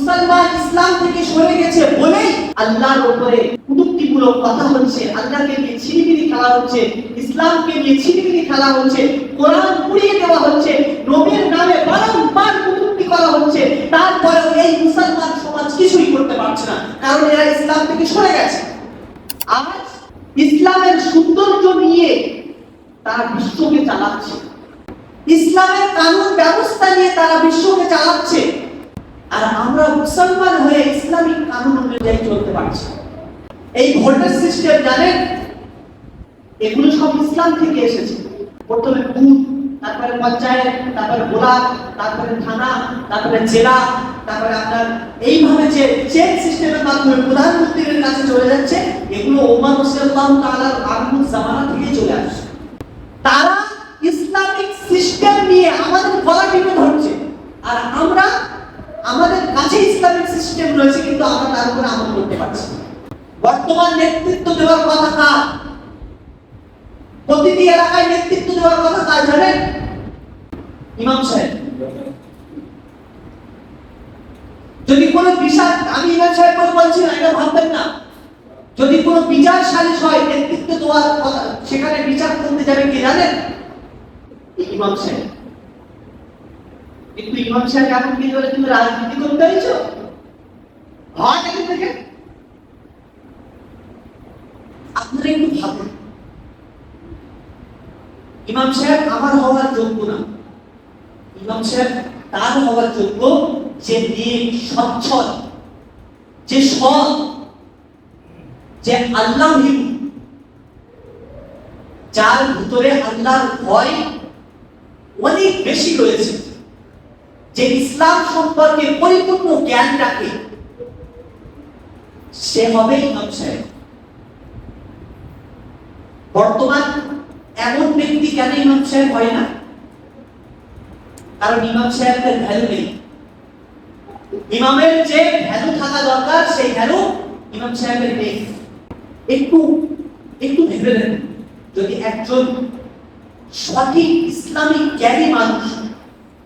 মুসলমান ইসলাম থেকে সরে গেছে বলেই আল্লাহর উপরে কটূক্তিমূলক কথা হচ্ছে, আল্লাহকে নিয়ে ছিনিমিনি খেলা হচ্ছে, ইসলামকে নিয়ে ছিনিমিনি খেলা হচ্ছে, কোরআন পুড়িয়ে দেওয়া হচ্ছে, নবীর নামে বারংবার কটূক্তি করা হচ্ছে। তারপরেও এই মুসলমান সমাজ কিছুই করতে পারছে না, কারণ এরা ইসলাম থেকে সরে গেছে। আজ ইসলামের সৌন্দর্য নিয়ে তারা বিশ্বকে চালাচ্ছে, ইসলামের কানুন ব্যবস্থা নিয়ে তারা বিশ্বকে চালাচ্ছে, আর আমরা মুসলমান হয়ে ইসলামিক কানুন অনুযায়ী চলতে পারছি। এই ভোটের সিস্টেম জানেন, এগুলো সব ইসলাম থেকে এসেছে। প্রথমে বুথ, তারপরে পঞ্চায়েত, তারপরে ব্লক, তারপরে থানা, তারপরে জেলা, তারপরে আপনার এইভাবে যে চেক সিস্টেমের মাধ্যমে প্রধানমন্ত্রীর কাছে চলে যাচ্ছে, এগুলো ওমর রাদিয়াল্লাহু তাআলার আখরুল জামানা থেকে চলে আসছে। তারা ইসলামিক সিস্টেম নিয়ে আমাদের গলা টিপে ধরছে, আর আমরা আমাদের কাছে ইসলামিক সিস্টেম রয়েছে কিন্তু আমরা তার উপরে আমল করতে পারছি না। বর্তমান নেতৃত্ব দেওয়ার কথা কার? প্রতিটি এলাকায় নেতৃত্ব দেওয়ার কথা কার জানেন? ইমাম সাহেব। যদি কোনো বিচার, আমি ইমাম সাহেব বলে বলছি না, এটা ভাববেন না, যদি কোনো বিচার সালিশ হয় নেতৃত্ব দেওয়ার কথা, সেখানে বিচার করতে যাবে কি জানেন? ইমাম সাহেব। কিন্তু ইমাম সাহেব এখন কি বলে, তুমি রাজনীতি করতে চাইছো? হয় এখান থেকে। আপনারা একটু ভাবুন, ইমাম সাহেব আমার হওয়ার যোগ্য না। ইমাম সাহেব তার হওয়ার যোগ্য যে নেক, সচ্ছল, যে সৎ, যে আল্লাহভীরু, যার ভিতরে আল্লাহর ভয় অনেক বেশি রয়েছে, যে ইসলাম সম্পর্কে পরিপূর্ণ জ্ঞান রাখে, সে হবে ইমাম সাহেব। বর্তমান এমন ব্যক্তি কেন ইমাম সাহেব হয় না? কারণ ইমাম সাহেবের ভ্যালু নেই। ইমামের যে ভ্যালু থাকা দরকার সেই ভ্যালু ইমাম সাহেবের নেই। একটু ভেবে নেন, যদি একজন সঠিক ইসলামিক জ্ঞানী মানুষ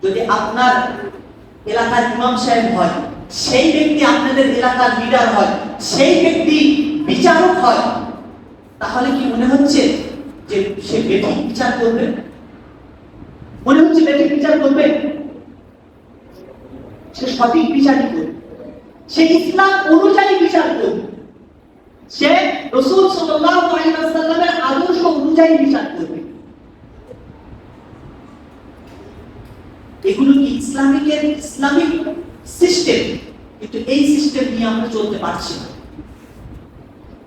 যদি আপনার এলাকার ইমাম সাহেব হয়, সেই ব্যক্তি আপনাদের এলাকার লিডার হয়, সেই ব্যক্তি বিচারক হয়, তাহলে কি মনে হচ্ছে যে সে বেঠিক বিচার করবে? মনে হচ্ছে বেঠিক বিচার করবে? সে সঠিক বিচারই করবে, সে ইসলাম অনুযায়ী বিচার করবে, সে রাসূল সাল্লাল্লাহু আলাইহি ওয়াসাল্লামের আদর্শ অনুযায়ী বিচার করবে। এগুলো কি ইসলামিক সিস্টেম? কিন্তু এই সিস্টেম নিয়ে আমরা চলতে পারছি না।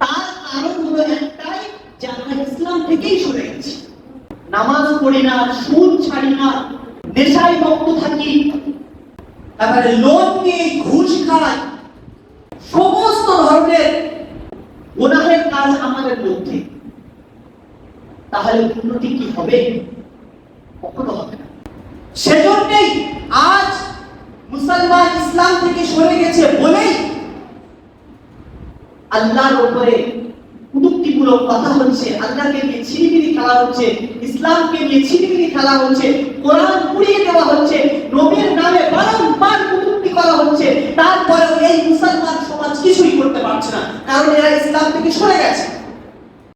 তার কারণ হলো একটাই, যে আমরা ইসলাম থেকেই সরে গেছি। নামাজ পড়ি না, সুদ ছাড়ি না, নেশায় মত্ত থাকি, তারপরে লোন নিয়ে ঘুষ খাই, সমস্ত ধরনের গুনাহের কাজ আমাদের মধ্যে। তাহলে উন্নতি কি হবে? কখনো হবে না। সেজন্যই আজ মুসলমান ইসলাম থেকে সরে গেছে বলেই আল্লাহর উপরে কটূক্তিমূলক কথা হচ্ছে, আল্লাহকে নিয়ে ছিনিমিনি খেলা হচ্ছে, ইসলামকে নিয়ে ছিনিমিনি খেলা হচ্ছে, কোরআন পুড়িয়ে দেওয়া হচ্ছে, নবীর নামে বারংবার কটূক্তি করা হচ্ছে। তারপরেও এই মুসলমান সমাজ কিছুই করতে পারছে না, কারণ এরা ইসলাম থেকে সরে গেছে।